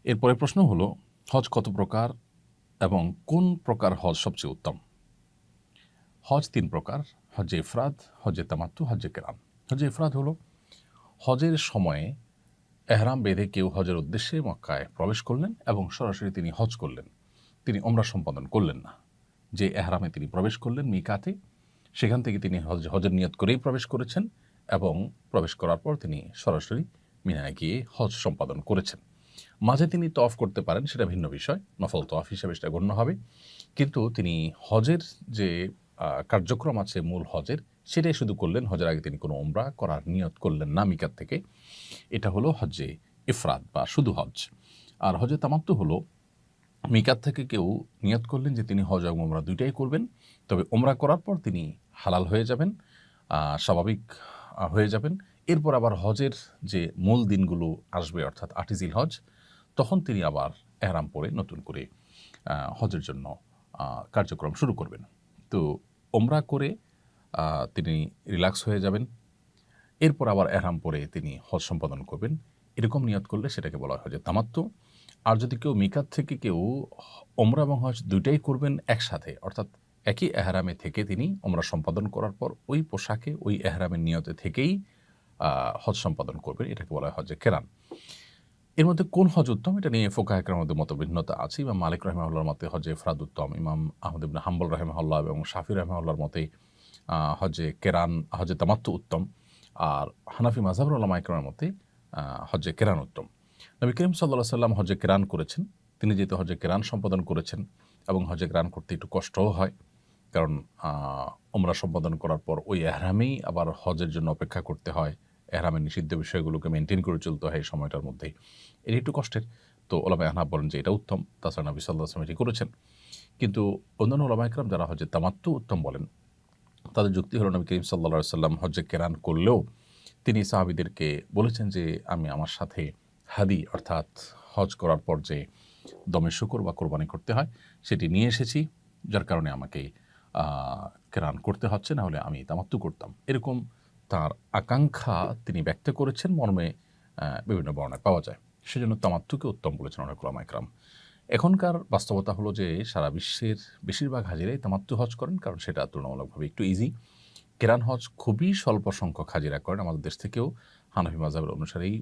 এরপরে প্রশ্ন হলো, হজ কত প্রকার এবং কোন প্রকার হজ সবচেয়ে উত্তম? হজ ৩ প্রকার: হজ্জে ইফরাদ, হজ্জে তামাত্তু, হজ্জে কেরান। হজ্জে ইফরাদ হলো হজের সময়ে এহরাম বেঁধে কেউ হজের উদ্দেশ্যে মক্কায় প্রবেশ করলেন এবং সরাসরি তিনি হজ করলেন, তিনি ওমরা সম্পাদন করলেন না। যে এহরামে তিনি প্রবেশ করলেন মিকাতে, সেখান থেকে তিনি হজের নিয়ত করেই প্রবেশ করেছেন এবং প্রবেশ করার পর তিনি সরাসরি মিনায় গিয়ে হজ সম্পাদন করেছেন। মাঝে তিনি তওয়াফ করতে পারেন, সেটা ভিন্ন বিষয়, নফল তওয়াফ হিসেবে সেটা গণ্য হবে। কিন্তু তিনি হজের যে কার্যক্রম আছে মূল হজের, সেটাই শুধু করলেন। হজের আগে তিনি কোনো ওমরা করার নিয়ত করলেন না মিকাত থেকে। এটা হলো হজ্জে ইফরাদ বা শুধু হজ। আর হজে তামাত্তু হলো মিকাত থেকে কেউ নিয়ত করলেন যে তিনি হজ এবং ওমরা দুইটাই করবেন, তবে ওমরা করার পর তিনি হালাল হয়ে যাবেন, স্বাভাবিক হয়ে যাবেন। এরপর আবার হজের যে মূল দিনগুলো আসবে, অর্থাৎ ৮ই জিলহজ, তখন তিনি আবার এহরাম পরে নতুন করে হজের জন্য কার্যক্রম শুরু করবেন। তো ওমরা করে তিনি রিল্যাক্স হয়ে যাবেন, এরপর আবার এহরাম পরে তিনি হজ সম্পাদন করবেন। এরকম নিয়ত করলে সেটাকে বলা হয় যে তামাত্তু। আর যদি কেউ মিকাত থেকে কেউ ওমরা এবং হজ দুইটাই করবেন একসাথে, অর্থাৎ একই এহরামে থেকে তিনি ওমরা সম্পাদন করার পর ওই পোশাকে ওই এহরামের নিয়তে থেকেই হজ সম্পাদন করবেন, এটাকে বলা হয় হজে কেরান। এর মধ্যে কোন হজ উত্তম, এটা নিয়ে ফোকাহ একরামের মধ্যে মতভিন্নতা আছে। ইমাম মালিক রাহিমাহুল্লাহর মতে হজে ইফরাদ উত্তম, ইমাম আহমদ ইবনে হাম্বল রাহিমাহুল্লাহ এবং শাফি রাহিমাহুল্লাহর মতে হজে কেরান, হজে তামাত্তু উত্তম। আর হানাফি মাযহাবের উলামা ইকরামের মতে হজে কেরান উত্তম। নবী করিম সাল্লাল্লাহু আলাইহি ওয়াসাল্লাম হজে কেরান করেছেন। তিনি যেহেতু হজে কেরান সম্পাদন করেছেন এবং হজে কেরান করতে একটু কষ্টও হয়, কারণ ওমরা সম্পাদন করার পর ওই এহরামেই আবার হজের জন্য অপেক্ষা করতে হয়, এহরামের নিষিদ্ধ বিষয়গুলোকে মেনটেন করে চলতে হয় এই সময়টার মধ্যেই, এটা একটু কষ্টের। তো ওলামায়ে আহনাফ বলেন যে এটা উত্তম, তাছাড়া নবী সাল্লাল্লাহু আলাইহি ওয়াসাল্লাম এটি করেছেন। কিন্তু অন্যান্য ওলামায়ে ইকরাম যারা হজে তামাত্তু উত্তম বলেন, তাদের যুক্তি হলো নবী করিম সাল্লাল্লাহু আলাইহি ওয়াসাল্লাম হজ্জে কেরান করলেও তিনি সাহাবীদেরকে বলেছেন যে আমি আমার সাথে হাদি, অর্থাৎ হজ করার পর যে দমে শুকর বা কোরবানি করতে হয়, সেটি নিয়ে এসেছি, যার কারণে আমাকে কেরান করতে হচ্ছে, না হলে আমি তামাত্তু করতাম। এরকম তার আকাঙ্ক্ষা তিনি ব্যক্ত করেছেন মর্মে বিভিন্ন বর্ণায় পাওয়া যায়। সেজন্য তামাত্তুকে উত্তম বলেছেন অনেক উলামা ইকরাম। এখনকার বাস্তবতা হলো যে সারা বিশ্বের বেশিরভাগ হাজিরাই তামাত্তু হজ করেন, কারণ সেটা তুলনামূলকভাবে একটু ইজি। কেরান হজ খুবই স্বল্প সংখ্যক হাজিরা করেন। আমাদের দেশ থেকেও হানাফি মাযহাবের অনুসারেই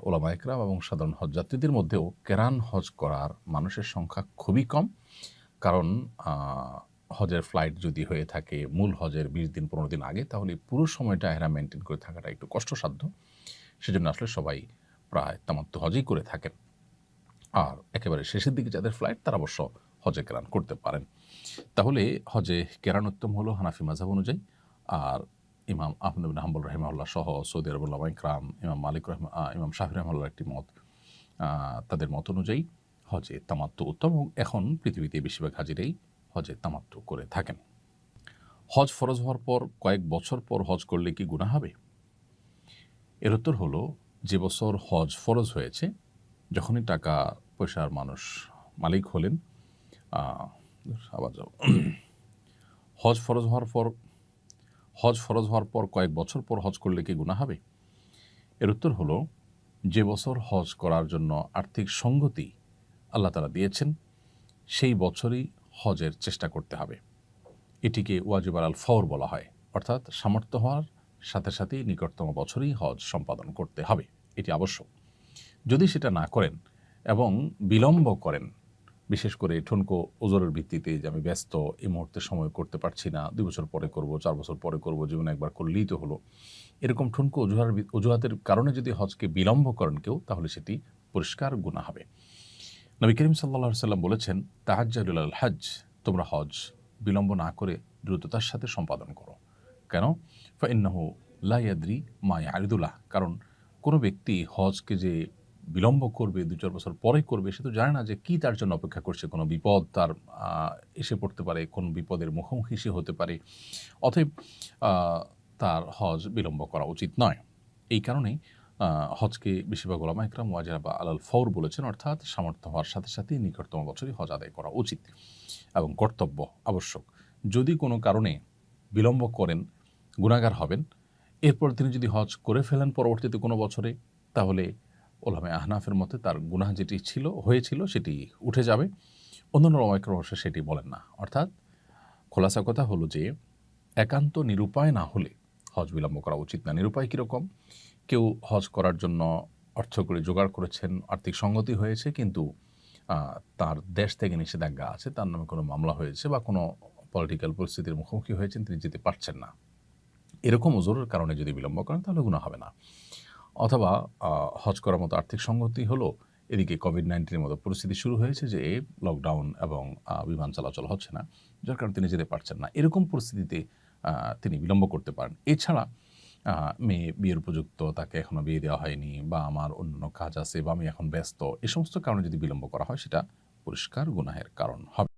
উলামা ইকরাম এবং সাধারণ হজ যাত্রীদের মধ্যেও কেরান হজ করার মানুষের সংখ্যা খুবই কম। কারণ হজের ফ্লাইট যদি হয়ে থাকে মূল হজের ২০ দিন ১৫ দিন আগে, তাহলে পুরো সময়টা এহরাম মেনটেন করে থাকাটা একটু কষ্টসাধ্য। সেজন্য আসলে সবাই প্রায় তামাত্তু হজই করে থাকেন। আর একেবারে শেষের দিকে যাদের ফ্লাইট, তারা অবশ্য হজে কেরান করতে পারেন। তাহলে হজে কেরান উত্তম হলো হানাফি মাযহাব অনুযায়ী। আর ইমাম আহমদ ইবনে হাম্বল রাহিমাহুল্লাহ সহ সৌদি আরবের উলামা ইকরাম, ইমাম শাফি রাহিমাহুল্লাহর একটি মত, তাদের মত অনুযায়ী হজে তামাত্তু উত্তম। এবং এখন পৃথিবীতে বেশিরভাগ হাজিরাই হজে তামাত্তু করে থাকেন। হজ ফরজ হওয়ার পর কয়েক বছর পর হজ করলে কি গুনাহ হবে? এর উত্তর হলো, যে বছর হজ ফরজ হয়েছে, যখনই টাকা পয়সার মানুষ মালিক হলেন, আবার যাব হজ ফরজ হওয়ার পর কয়েক বছর পর হজ করলে কি গুনাহ হবে? এর উত্তর হলো, যে বছর হজ করার জন্য আর্থিক সঙ্গতি আল্লাহ তাআলা দিয়েছেন, সেই বছরই হজের চেষ্টা করতে হবে। এটিকে ওয়াজিব আল ফওর বলা হয়, অর্থাৎ সামর্থ্য হওয়ার সাথে সাথেই নিকটতম বছরেই হজ সম্পাদন করতে হবে, এটি আবশ্যক। যদি সেটা না করেন এবং বিলম্ব করেন, বিশেষ করে ঠুনকো ওজরের ভিত্তিতে যে আমি ব্যস্ত, এই মুহূর্তে সময় করতে পারছি না, ২ বছর পরে করব, ৪ বছর পরে করব, জীবনে একবার করলেই তো হলো, এরকম ঠুনকো অজুহাতের কারণে যদি হজকে বিলম্ব করেন কেউ, তাহলে সেটি পরিষ্কার গুনাহ হবে। নবী করিম সাল্লাল্লাহু আলাইহি ওয়াসাল্লাম বলেছেন, তাআজ্জালু আল হজ, তোমরা হজ বিলম্ব না করে দ্রুততার সাথে সম্পাদন করো। কেন? ফাইন্নাহু লা ইয়াদরি মা ইয়ারিদু লাহ, কারণ কোনো ব্যক্তি হজকে যে বিলম্ব করবে, ২-৪ বছর পরে করবে, সে তো জানে না যে কি তার জন্য অপেক্ষা করছে। কোনো বিপদ তার এসে পড়তে পারে, কোন বিপদের মুখোমুখি সে হতে পারে। অতএব তার হজ বিলম্ব করা উচিত নয়। এই কারণেই হজকে বেশিরভাগ উলামা ইকরাম ওয়াজিব আলাল ফওর বলেছেন, অর্থাৎ সামর্থ্য হওয়ার সাথে সাথেই নিকটতম বছরই হজ আদায় করা উচিত এবং কর্তব্য, আবশ্যক। যদি কোনো কারণে বিলম্ব করেন, গুনাহগার হবেন। এরপর তিনি যদি হজ করে ফেলেন পরবর্তীতে কোনো বছরে, তাহলে ওলামায়ে আহনাফের মতে তার গুনাহ যেটি হয়েছিল সেটি উঠে যাবে। অন্যান্য ওলামায়ে অবশ্য সেটি বলেন না। অর্থাৎ খোলাসা কথা হলো যে একান্ত নিরুপায় না হলে হজ বিলম্ব করা উচিত না। নিরুপায় কীরকম? কেউ হজ করার জন্য অর্থকড়ি জোগাড় করেছেন, আর্থিক সঙ্গতি হয়েছে, কিন্তু তার দেশ থেকে নিষেধাজ্ঞা আছে, তার নামে কোনো মামলা হয়েছে বা কোনো পলিটিক্যাল পরিস্থিতির মুখোমুখি হয়েছেন, তিনি যেতে পারছেন না। এরকম ওজোরের কারণে যদি বিলম্ব করেন তাহলে গুনাহ হবে না। অথবা হজ করার মতো আর্থিক সঙ্গতি হলো, এদিকে কোভিড-19 মতো পরিস্থিতি শুরু হয়েছে যে লকডাউন এবং বিমান চলাচল হচ্ছে না, যার কারণে তিনি যেতে পারছেন না। এরকম পরিস্থিতিতে তিনি বিলম্ব করতে পারেন। এছাড়া মেয়ে বিয়ের উপযুক্ত, তাকে এখনো বিয়ে দেওয়া হয়নি, বা আমার অন্যান্য কাজ আছে, বা আমি এখন ব্যস্ত, এ সমস্ত কারণে যদি বিলম্ব করা হয় সেটা পরিষ্কার গুনাহের কারণ হবে।